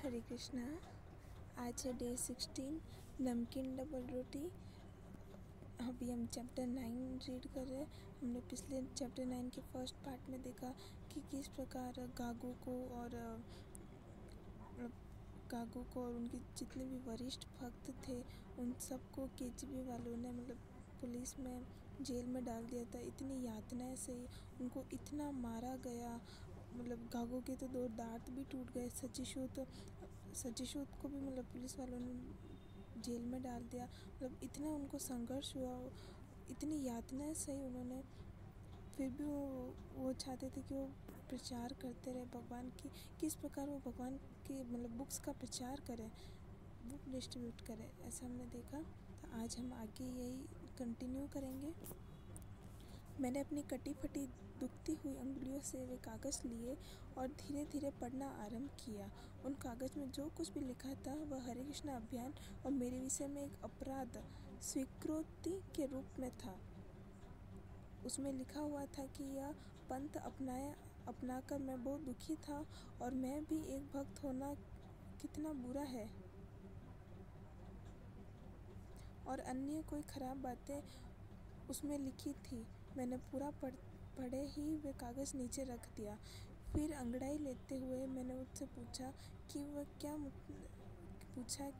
हरे कृष्णा। आज है डे 16, नमकीन डबल रोटी। अभी हम चैप्टर 9 रीड कर रहे हैं। हमने पिछले चैप्टर 9 के फर्स्ट पार्ट में देखा कि किस प्रकार गागू को और उनके जितने भी वरिष्ठ भक्त थे उन सबको केजीबी वालों ने पुलिस में जेल में डाल दिया था। इतनी यातनाएं से उनको इतना मारा गया, गागू के तो 2 दांत भी टूट गए। सचिशोत को भी पुलिस वालों ने जेल में डाल दिया। इतना उनको संघर्ष हुआ, इतनी यातनाएं सही उन्होंने, फिर भी वो चाहते थे कि वो प्रचार करते रहे भगवान की। किस प्रकार वो भगवान के बुक्स का प्रचार करें, बुक डिस्ट्रीब्यूट करें, ऐसा हमने देखा। तो आज हम आगे यही कंटिन्यू करेंगे। मैंने अपनी कटी फटी दुखती हुई अंगुलियों से वे कागज़ लिए और धीरे धीरे पढ़ना आरंभ किया। उन कागज़ में जो कुछ भी लिखा था वह हरे कृष्णा अभियान और मेरे विषय में एक अपराध स्वीकृति के रूप में था। उसमें लिखा हुआ था कि यह पंथ अपनाकर मैं बहुत दुखी था और मैं भी एक भक्त होना कितना बुरा है, और अन्य कोई ख़राब बातें उसमें लिखी थी। मैंने पूरा पढ़े ही वे कागज़ नीचे रख दिया। फिर अंगड़ाई लेते हुए मैंने उससे पूछा कि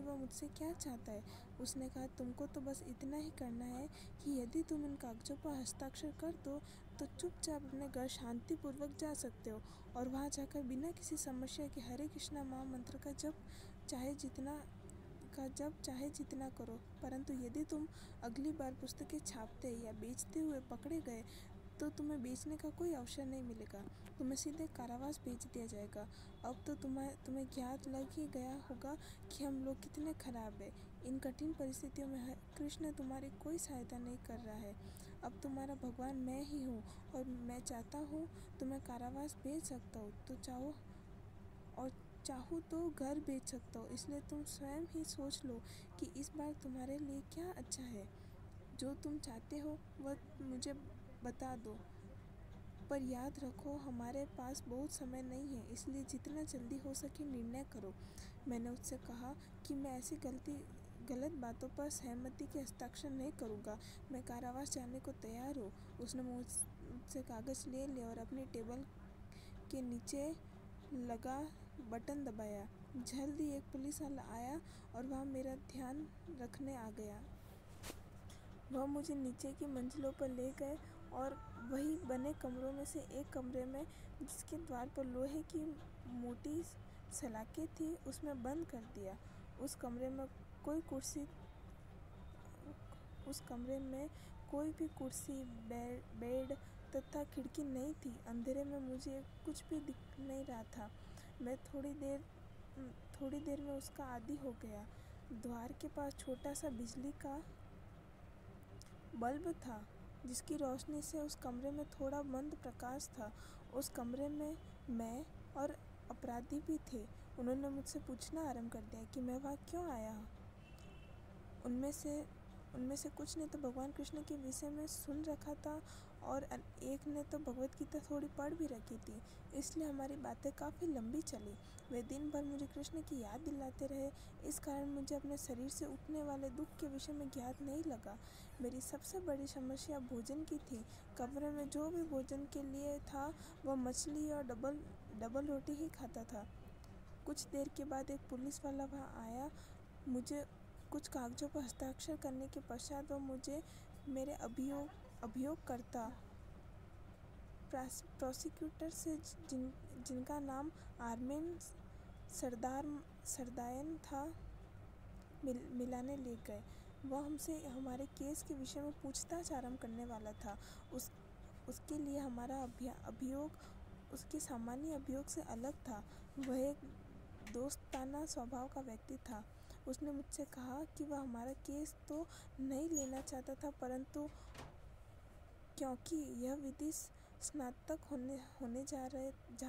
वह मुझसे क्या चाहता है। उसने कहा, तुमको तो बस इतना ही करना है कि यदि तुम इन कागज़ों पर हस्ताक्षर कर दो तो चुपचाप अपने घर शांतिपूर्वक जा सकते हो और वहाँ जाकर बिना किसी समस्या के हरे कृष्णा महामंत्र का जप चाहे जितना करो। परंतु यदि तुम अगली बार पुस्तकें छापते या बेचते हुए पकड़े गए तो तुम्हें बेचने का कोई अवसर नहीं मिलेगा, तुम्हें सीधे कारावास भेज दिया जाएगा। अब तो तुम्हें ज्ञात लग ही गया होगा कि हम लोग कितने खराब हैं। इन कठिन परिस्थितियों में कृष्ण तुम्हारी कोई सहायता नहीं कर रहा है। अब तुम्हारा भगवान मैं ही हूँ और मैं चाहता हूँ तुम्हें कारावास भेज सकता हूँ, तो चाहूँ तो घर बेच सकता हूँ। इसलिए तुम स्वयं ही सोच लो कि इस बार तुम्हारे लिए क्या अच्छा है। जो तुम चाहते हो वह मुझे बता दो, पर याद रखो हमारे पास बहुत समय नहीं है, इसलिए जितना जल्दी हो सके निर्णय करो। मैंने उससे कहा कि मैं ऐसी गलत बातों पर सहमति के हस्ताक्षर नहीं करूँगा। मैं कारावास जाने को तैयार हूँ। उसने मुझसे कागज़ ले लिया और अपनी टेबल के नीचे लगा बटन दबाया। जल्द ही एक पुलिस वाला आया और वह मेरा ध्यान रखने आ गया। वह मुझे नीचे की मंजिलों पर ले गए और वही बने कमरों में से एक कमरे में, जिसके द्वार पर लोहे की मोटी सलाखें थी, उसमें बंद कर दिया। उस कमरे में कोई भी कुर्सी, बेड तथा खिड़की नहीं थी। अंधेरे में मुझे कुछ भी दिख नहीं रहा था। मैं थोड़ी देर में उसका आदी हो गया। द्वार के पास छोटा सा बिजली का बल्ब था, जिसकी रोशनी से उस कमरे में थोड़ा मंद प्रकाश था। उस कमरे में मैं और अपराधी भी थे। उन्होंने मुझसे पूछना आरंभ कर दिया कि मैं वहाँ क्यों आया। उनमें से कुछ ने तो भगवान कृष्ण के विषय में सुन रखा था और एक ने तो भगवत गीता थोड़ी पढ़ भी रखी थी, इसलिए हमारी बातें काफ़ी लंबी चली। वे दिन भर मुझे कृष्ण की याद दिलाते रहे। इस कारण मुझे अपने शरीर से उठने वाले दुख के विषय में ज्ञात नहीं लगा। मेरी सबसे बड़ी समस्या भोजन की थी। कमरे में जो भी भोजन के लिए था वह मछली और डबल रोटी ही खाता था। कुछ देर के बाद एक पुलिस वाला वहाँ आया। मुझे कुछ कागज़ों पर हस्ताक्षर करने के पश्चात वह मुझे मेरे अभियोगकर्ता प्रोसिक्यूटर से, जिनका नाम आर्मेन सरदायन था, मिलाने ले गए। वह हमसे हमारे केस के विषय में पूछताछ आरंभ करने वाला था। उसके लिए हमारा अभियोग उसके सामान्य अभियोग से अलग था। वह एक दोस्ताना स्वभाव का व्यक्ति था। उसने मुझसे कहा कि वह हमारा केस तो नहीं लेना चाहता था, परंतु क्योंकि यह विधि स्नातक होने जा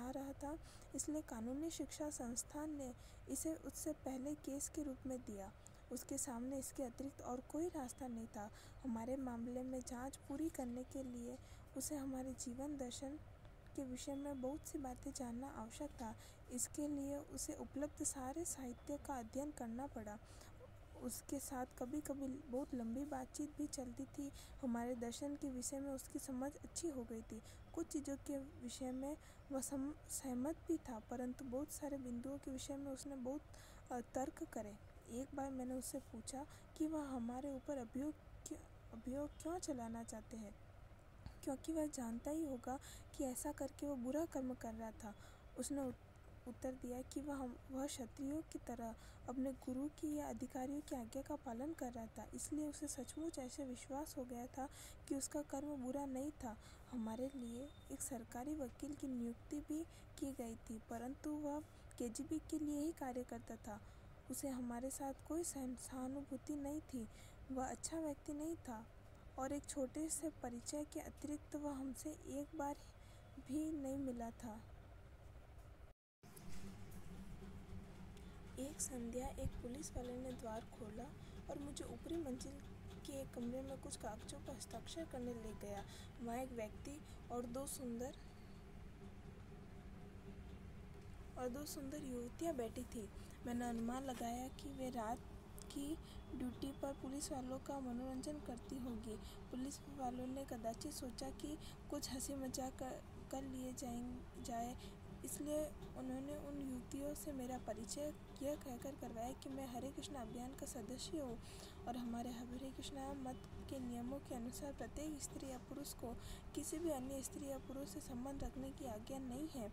रहा था, इसलिए कानूनी शिक्षा संस्थान ने इसे उससे पहले केस के रूप में दिया। उसके सामने इसके अतिरिक्त और कोई रास्ता नहीं था। हमारे मामले में जांच पूरी करने के लिए उसे हमारे जीवन दर्शन के विषय में बहुत सी बातें जानना आवश्यक था। इसके लिए उसे उपलब्ध सारे साहित्य का अध्ययन करना पड़ा। उसके साथ कभी कभी बहुत लंबी बातचीत भी चलती थी। हमारे दर्शन के विषय में उसकी समझ अच्छी हो गई थी। कुछ चीज़ों के विषय में वह सहमत भी था, परंतु बहुत सारे बिंदुओं के विषय में उसने बहुत तर्क करे। एक बार मैंने उससे पूछा कि वह हमारे ऊपर अभियोग क्यों चलाना चाहते हैं, क्योंकि वह जानता ही होगा कि ऐसा करके वह बुरा कर्म कर रहा था। उसने उत्तर दिया कि वह क्षत्रियों की तरह अपने गुरु की या अधिकारियों की आज्ञा का पालन कर रहा था, इसलिए उसे सचमुच ऐसे विश्वास हो गया था कि उसका कर्म बुरा नहीं था। हमारे लिए एक सरकारी वकील की नियुक्ति भी की गई थी, परंतु वह केजीबी के लिए ही कार्य करता था। उसे हमारे साथ कोई सहानुभूति नहीं थी। वह अच्छा व्यक्ति नहीं था और एक छोटे से परिचय के अतिरिक्त वह हमसे एक बार भी नहीं मिला था। एक संध्या एक पुलिस वाले ने द्वार खोला और मुझे ऊपरी मंजिल के एक कमरे में कुछ कागजों पर हस्ताक्षर करने ले गया। वहाँ एक व्यक्ति और दो सुंदर युवतियाँ बैठी थी। मैंने अनुमान लगाया कि वे रात की ड्यूटी पर पुलिस वालों का मनोरंजन करती होंगी। पुलिस वालों ने कदाचित सोचा कि कुछ हंसी मजाक कर लिए जाए, इसलिए उन्होंने उन युवतियों से मेरा परिचय यह कहकर करवाया कि मैं हरे कृष्णा अभियान का सदस्य हूँ और हमारे हरे कृष्णा मत के नियमों के अनुसार प्रत्येक स्त्री या पुरुष को किसी भी अन्य स्त्री या पुरुष से संबंध रखने की आज्ञा नहीं है।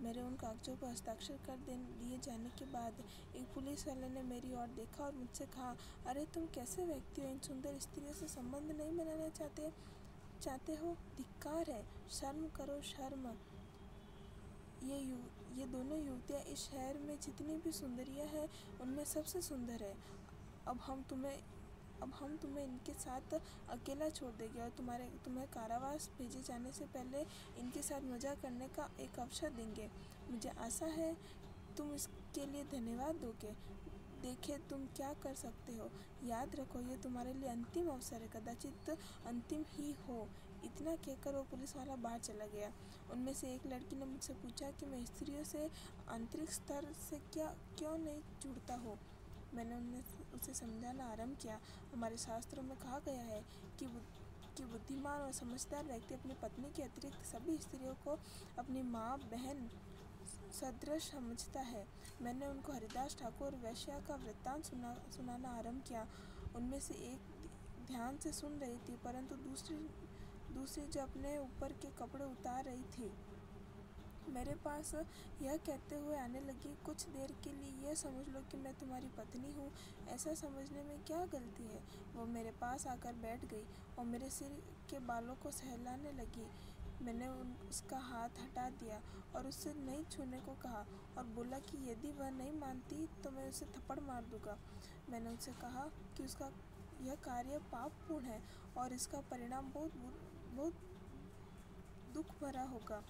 मेरे उन कागजों पर हस्ताक्षर कर दिए जाने के बाद एक पुलिस वाले ने मेरी ओर देखा और मुझसे कहा, अरे तुम कैसे व्यक्ति हो, इन सुंदर स्त्रियों से संबंध नहीं बनाना चाहते हो? धिक्कार है, शर्म करो, शर्म। ये दोनों युवतियाँ इस शहर में जितनी भी सुंदरियाँ हैं उनमें सबसे सुंदर है। अब हम तुम्हें इनके साथ अकेला छोड़ देंगे और तुम्हें कारावास भेजे जाने से पहले इनके साथ मजा करने का एक अवसर देंगे। मुझे आशा है तुम इसके लिए धन्यवाद दोगे। देखें तुम क्या कर सकते हो। याद रखो, ये तुम्हारे लिए अंतिम अवसर है, कदाचित अंतिम ही हो। इतना कहकर वो पुलिस वाला बाहर चला गया। उनमें से एक लड़की ने मुझसे पूछा कि मैं स्त्रियों से आंतरिक स्तर से क्यों नहीं जुड़ता हूँ। मैंने उसे समझाना आरंभ किया। हमारे शास्त्रों में कहा गया है कि बुद्धिमान और समझदार व्यक्ति अपनी पत्नी के अतिरिक्त सभी स्त्रियों को अपनी माँ बहन सदृश समझता है। मैंने उनको हरिदास ठाकुर और वैश्या का वृत्तांत सुनाना आरंभ किया। उनमें से एक ध्यान से सुन रही थी, परंतु दूसरी जो अपने ऊपर के कपड़े उतार रही थी मेरे पास यह कहते हुए आने लगी, कुछ देर के लिए यह समझ लो कि मैं तुम्हारी पत्नी हूँ। ऐसा समझने में क्या गलती है। वो मेरे पास आकर बैठ गई और मेरे सिर के बालों को सहलाने लगी। मैंने उसका हाथ हटा दिया और उससे नहीं छूने को कहा और बोला कि यदि वह नहीं मानती तो मैं उसे थप्पड़ मार दूंगा। मैंने उससे कहा कि उसका यह कार्य पापपूर्ण है और इसका परिणाम बहुत दुख भरा होगा,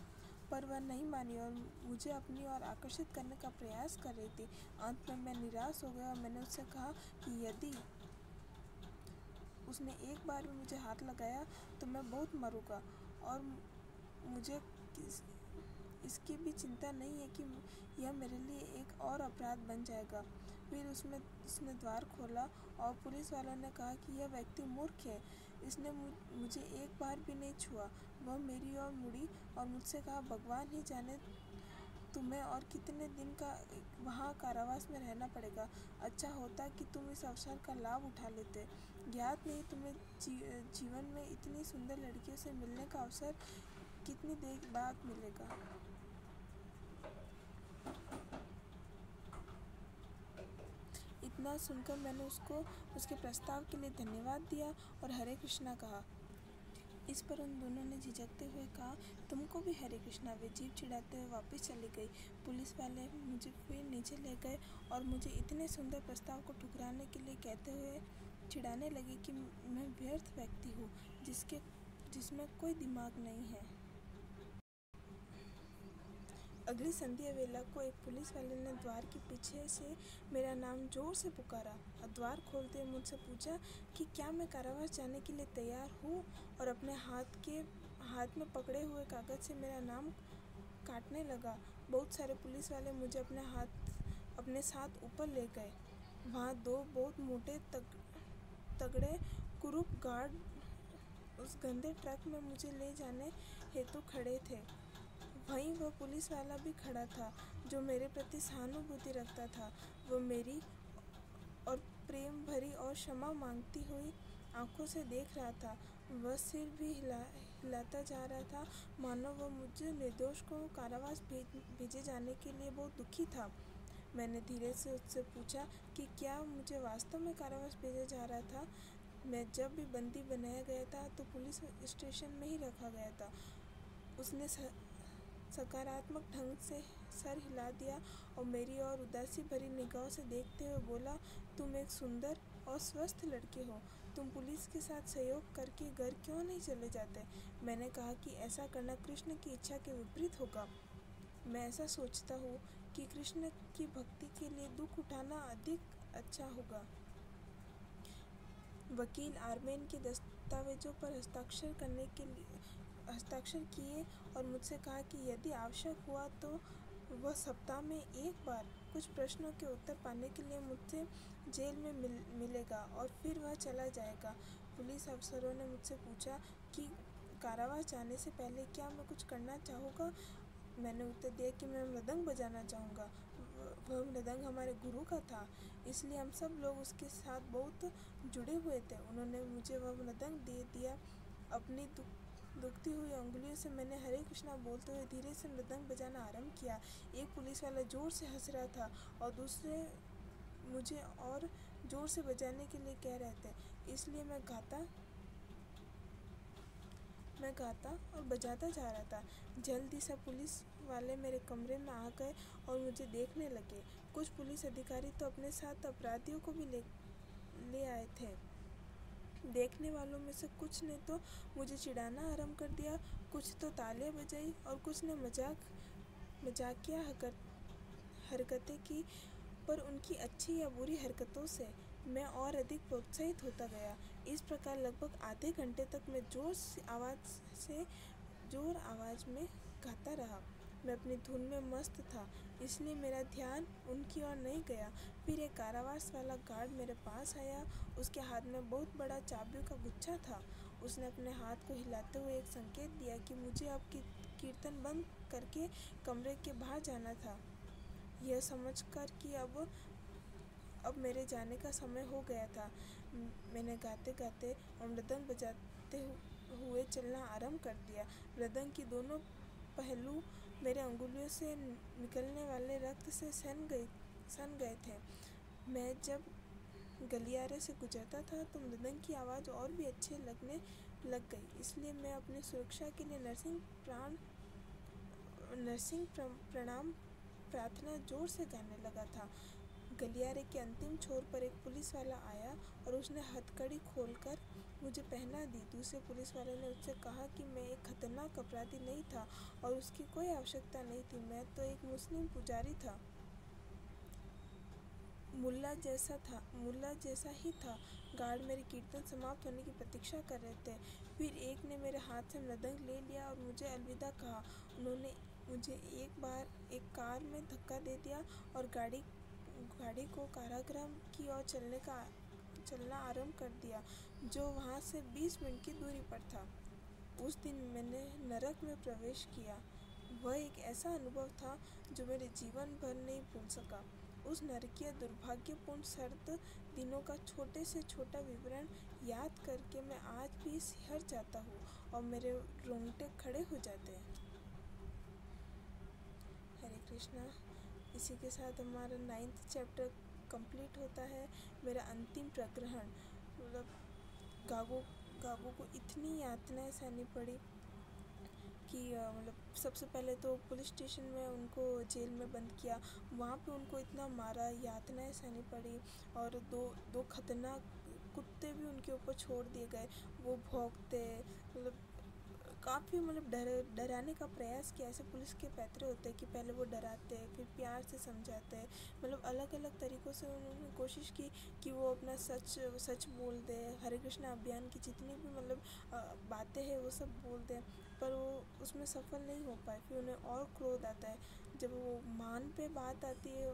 पर वह नहीं मानी और मुझे अपनी ओर आकर्षित करने का प्रयास कर रही थी। अंत में मैं निराश हो गया और मैंने उससे कहा कि यदि उसने एक बार भी मुझे हाथ लगाया तो मैं बहुत मरूंगा और मुझे इसकी भी चिंता नहीं है कि यह मेरे लिए एक और अपराध बन जाएगा। फिर उसने द्वार खोला और पुलिस वालों ने कहा कि यह व्यक्ति मूर्ख है, इसने मुझे एक बार भी नहीं छुआ। वह मेरी ओर मुड़ी और मुझसे कहा, भगवान ही जाने तुम्हें और कितने दिन का वहाँ कारावास में रहना पड़ेगा। अच्छा होता कि तुम इस अवसर का लाभ उठा लेते। ज्ञात नहीं तुम्हें जीवन में इतनी सुंदर लड़कियों से मिलने का अवसर कितनी देर बाद मिलेगा। इतना सुनकर मैंने उसको उसके प्रस्ताव के लिए धन्यवाद दिया और हरे कृष्णा कहा। इस पर उन दोनों ने झिझकते हुए कहा, तुमको भी हरे कृष्णा। वे जीभ चिढ़ाते हुए वापस चली गई। पुलिस वाले मुझे फिर नीचे ले गए और मुझे इतने सुंदर प्रस्ताव को ठुकराने के लिए कहते हुए चिढ़ाने लगे कि मैं व्यर्थ व्यक्ति हूँ जिसमें कोई दिमाग नहीं है। अगली संध्या वेला को एक पुलिस वाले ने द्वार के पीछे से मेरा नाम जोर से पुकारा और द्वार खोलते हुए मुझसे पूछा कि क्या मैं कारावास जाने के लिए तैयार हूँ और अपने हाथ में पकड़े हुए कागज़ से मेरा नाम काटने लगा। बहुत सारे पुलिस वाले मुझे अपने साथ ऊपर ले गए। वहाँ 2 बहुत मोटे तगड़े कुरूप गार्ड उस गंदे ट्रक में मुझे ले जाने हेतु खड़े थे। वहीं वह पुलिस वाला भी खड़ा था जो मेरे प्रति सहानुभूति रखता था। वह मेरी और प्रेम भरी और क्षमा मांगती हुई आंखों से देख रहा था। वह सिर भी हिलाता जा रहा था, मानो वह मुझे निर्दोष को कारावास भेजे जाने के लिए बहुत दुखी था। मैंने धीरे से उससे पूछा कि क्या मुझे वास्तव में कारावास भेजा जा रहा था। मैं जब भी बंदी बनाया गया था तो पुलिस स्टेशन में ही रखा गया था। उसने सकारात्मक ढंग से सर हिला दिया और मेरी ओर उदासी भरी निगाहों से देखते हुए बोला, तुम एक सुंदर और स्वस्थ लड़के हो। तुम पुलिस के साथ सहयोग करके घर क्यों नहीं चले जाते। मैंने कहा कि ऐसा करना कृष्ण की इच्छा के विपरीत होगा। मैं ऐसा सोचता हूँ कि कृष्ण की भक्ति के लिए दुख उठाना अधिक अच्छा होगा। वकील आर्मेन के दस्तावेजों पर हस्ताक्षर किए और मुझसे कहा कि यदि आवश्यक हुआ तो वह सप्ताह में एक बार कुछ प्रश्नों के उत्तर पाने के लिए मुझसे जेल में मिलेगा और फिर वह चला जाएगा। पुलिस अफसरों ने मुझसे पूछा कि कारावास जाने से पहले क्या मैं कुछ करना चाहूँगा। मैंने उत्तर दिया कि मैं मृदंग बजाना चाहूँगा। वह मृदंग हमारे गुरु का था, इसलिए हम सब लोग उसके साथ बहुत जुड़े हुए थे। उन्होंने मुझे वह मृदंग दे दिया। अपनी दुखती हुई उंगलियों से मैंने हरे कृष्णा बोलते हुए धीरे से मृदंग बजाना आरंभ किया। एक पुलिस वाला जोर से हंस रहा था और दूसरे मुझे और जोर से बजाने के लिए कह रहे थे, इसलिए मैं गाता और बजाता जा रहा था। जल्दी से पुलिस वाले मेरे कमरे में आ गए और मुझे देखने लगे। कुछ पुलिस अधिकारी तो अपने साथ अपराधियों को भी ले आए थे। देखने वालों में से कुछ ने तो मुझे चिढ़ाना आरंभ कर दिया, कुछ तो तालियां बजाई और कुछ ने मजाकिया हरकतें की। पर उनकी अच्छी या बुरी हरकतों से मैं और अधिक प्रोत्साहित होता गया। इस प्रकार लगभग आधे घंटे तक मैं जोर आवाज़ में गाता रहा। मैं अपनी धुन में मस्त था, इसलिए मेरा ध्यान उनकी ओर नहीं गया। फिर एक कारावास वाला गार्ड मेरे पास आया। उसके हाथ में बहुत बड़ा चाबियों का गुच्छा था। उसने अपने हाथ को हिलाते हुए एक संकेत दिया कि मुझे अब कीर्तन बंद करके कमरे के बाहर जाना था। यह समझकर कि अब मेरे जाने का समय हो गया था, मैंने गाते गाते और मृदंग बजाते हुए चलना आरंभ कर दिया। मृदंग की दोनों पहलू मेरे अंगुलियों से निकलने वाले रक्त से सन गए थे। मैं जब गलियारे से गुजरता था तो मृदंग की आवाज़ और भी अच्छे लगने लग गई, इसलिए मैं अपनी सुरक्षा के लिए नरसिंह प्रणाम प्रार्थना जोर से गाने लगा था। गलियारे के अंतिम छोर पर एक पुलिस वाला आया और उसने हथकड़ी खोलकर मुझे पहना दी। दूसरे पुलिस वाले ने उससे कहा कि मैं एक खतरनाक अपराधी नहीं था और उसकी कोई आवश्यकता नहीं थी। मैं तो एक मुस्लिम पुजारी था, मुल्ला जैसा ही था। गार्ड मेरे कीर्तन समाप्त होने की प्रतीक्षा कर रहे थे। फिर एक ने मेरे हाथ से मृदंग ले लिया और मुझे अलविदा कहा। उन्होंने मुझे एक कार में धक्का दे दिया और गाड़ी को कारागृह की ओर चलना आरंभ कर दिया, जो वहाँ से 20 मिनट की दूरी पर था। उस दिन मैंने नरक में प्रवेश किया। वह एक ऐसा अनुभव था जो मेरे जीवन भर नहीं भूल सका। उस नरकीय दुर्भाग्यपूर्ण सर्द दिनों का छोटे से छोटा विवरण याद करके मैं आज भी सिहर जाता हूँ और मेरे रोंगटे खड़े हो जाते हैं। हरे कृष्णा। इसी के साथ हमारा 9th चैप्टर कंप्लीट होता है। मेरा अंतिम प्रग्रहण, मतलब गागो को इतनी यातनाएं सहनी पड़ी कि मतलब सबसे पहले तो पुलिस स्टेशन में उनको जेल में बंद किया। वहाँ पे उनको इतना मारा, यातनाएं सहनी पड़ी और दो खतरनाक कुत्ते भी उनके ऊपर छोड़ दिए गए। वो भौंकते, मतलब काफ़ी मतलब डराने का प्रयास किया। ऐसे पुलिस के पैतरे होते हैं कि पहले वो डराते हैं, फिर प्यार से समझाते हैं, मतलब अलग अलग तरीक़ों से उन्होंने कोशिश की कि वो अपना सच सच बोल दे, हरे कृष्णा अभियान की जितनी भी मतलब बातें हैं वो सब बोल दें, पर वो उसमें सफल नहीं हो पाए। फिर उन्हें और क्रोध आता है, जब वो मान पे बात आती है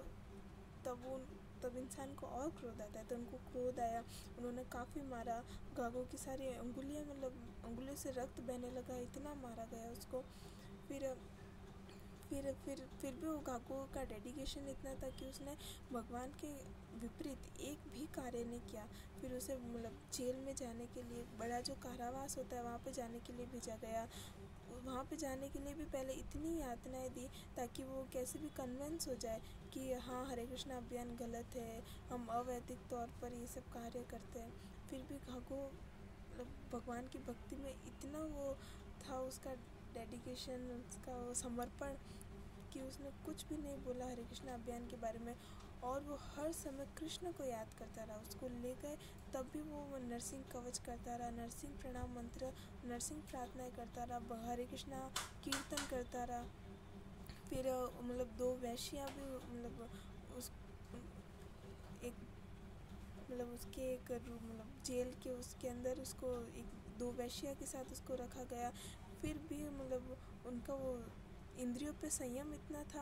तब इंसान को और क्रोध आता है। तो उनको क्रोध आया, उन्होंने काफ़ी मारा, गागो की सारी अंगुलियाँ मतलब अंगुलियों से रक्त बहने लगा, इतना मारा गया उसको। फिर फिर भी वो गागो का डेडिकेशन इतना था कि उसने भगवान के विपरीत एक भी कार्य नहीं किया। फिर उसे मतलब जेल में जाने के लिए, बड़ा जो कारावास होता है वहाँ पे जाने के लिए भेजा गया। वहाँ पे जाने के लिए भी पहले इतनी यातनाएं दी ताकि वो कैसे भी कन्विंस हो जाए कि हाँ हरे कृष्णा अभियान गलत है, हम अवैधिक तौर पर ये सब कार्य करते हैं। फिर भी गागो मतलब भगवान की भक्ति में इतना वो था, उसका डेडिकेशन, उसका वो समर्पण, कि उसने कुछ भी नहीं बोला हरे कृष्णा अभियान के बारे में। और वो हर समय कृष्ण को याद करता रहा। उसको ले गए तब भी वो नरसिंह कवच करता रहा, नरसिंह प्रणाम मंत्र, नरसिंह प्रार्थनाएं करता रहा, हरे कृष्णा कीर्तन करता रहा। फिर मतलब दो वैश्या भी मतलब उस एक मतलब उसके एक मतलब जेल के उसके अंदर उसको एक दो वैश्या के साथ उसको रखा गया। फिर भी मतलब उनका वो इंद्रियों पे संयम इतना था,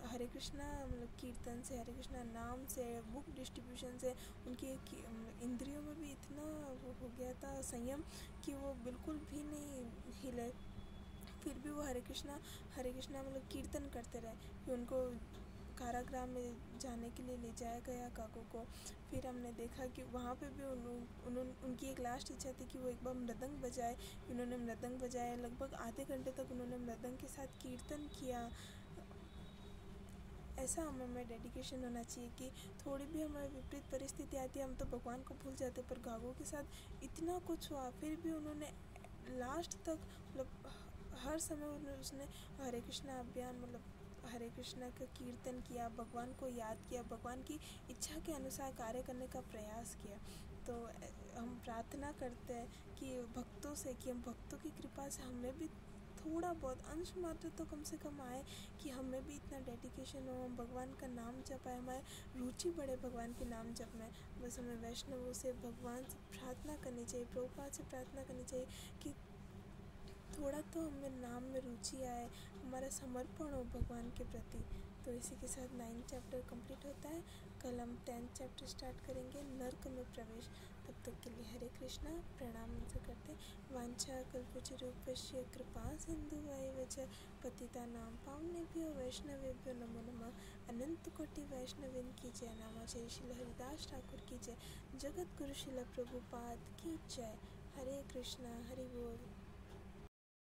हरे कृष्णा मतलब कीर्तन से, हरे कृष्णा नाम से, बुक डिस्ट्रीब्यूशन से उनकी इंद्रियों में भी इतना वो हो गया था संयम कि वो बिल्कुल भी नहीं हिले। फिर भी वो हरे कृष्णा मतलब कीर्तन करते रहे। फिर उनको कारागृह में जाने के लिए ले जाया गया गागो को। फिर हमने देखा कि वहाँ पे भी उनकी एक लास्ट इच्छा थी कि वो एक बार मृदंग बजाए। उन्होंने मृदंग बजाया, लगभग आधे घंटे तक उन्होंने मृदंग के साथ कीर्तन किया। ऐसा हमें डेडिकेशन होना चाहिए कि थोड़ी भी हमें विपरीत परिस्थिति आती है हम तो भगवान को भूल जाते, पर गागो के साथ इतना कुछ हुआ फिर भी उन्होंने लास्ट तक मतलब हर समय उसने हरे कृष्णा अभियान मतलब हरे कृष्णा का कीर्तन किया, भगवान को याद किया, भगवान की इच्छा के अनुसार कार्य करने का प्रयास किया। तो हम प्रार्थना करते हैं कि भक्तों से, कि हम भक्तों की कृपा से हमें भी थोड़ा बहुत अंश मात्र तो कम से कम आए, कि हमें भी इतना डेडिकेशन हो, हम भगवान का नाम जपाए, हमारी रुचि बढ़े भगवान के नाम जप में। बस हमें वैष्णवों से, भगवान से प्रार्थना करनी चाहिए, प्रभुपाद से प्रार्थना करनी चाहिए कि थोड़ा तो हमें नाम में रुचि आए, हमारा समर्पण हो भगवान के प्रति। तो इसी के साथ 9th चैप्टर कंप्लीट होता है। कल हम 10th चैप्टर स्टार्ट करेंगे, नर्क में प्रवेश। तब तक के लिए हरे कृष्णा, प्रणाम से करते। वांछा कल्पतरुभ्यश्च कृपा सिन्धुभ्येव च पतितानां पावनेभ्यो वैष्णवेभ्यो नमो नमः। अनंत कोटि वैष्णविन की जय। नामाचार्य श्रील हरिदास ठाकुर की जय। जगत गुरु श्रील प्रभुपाद की जय। हरे कृष्णा, हरि बोल।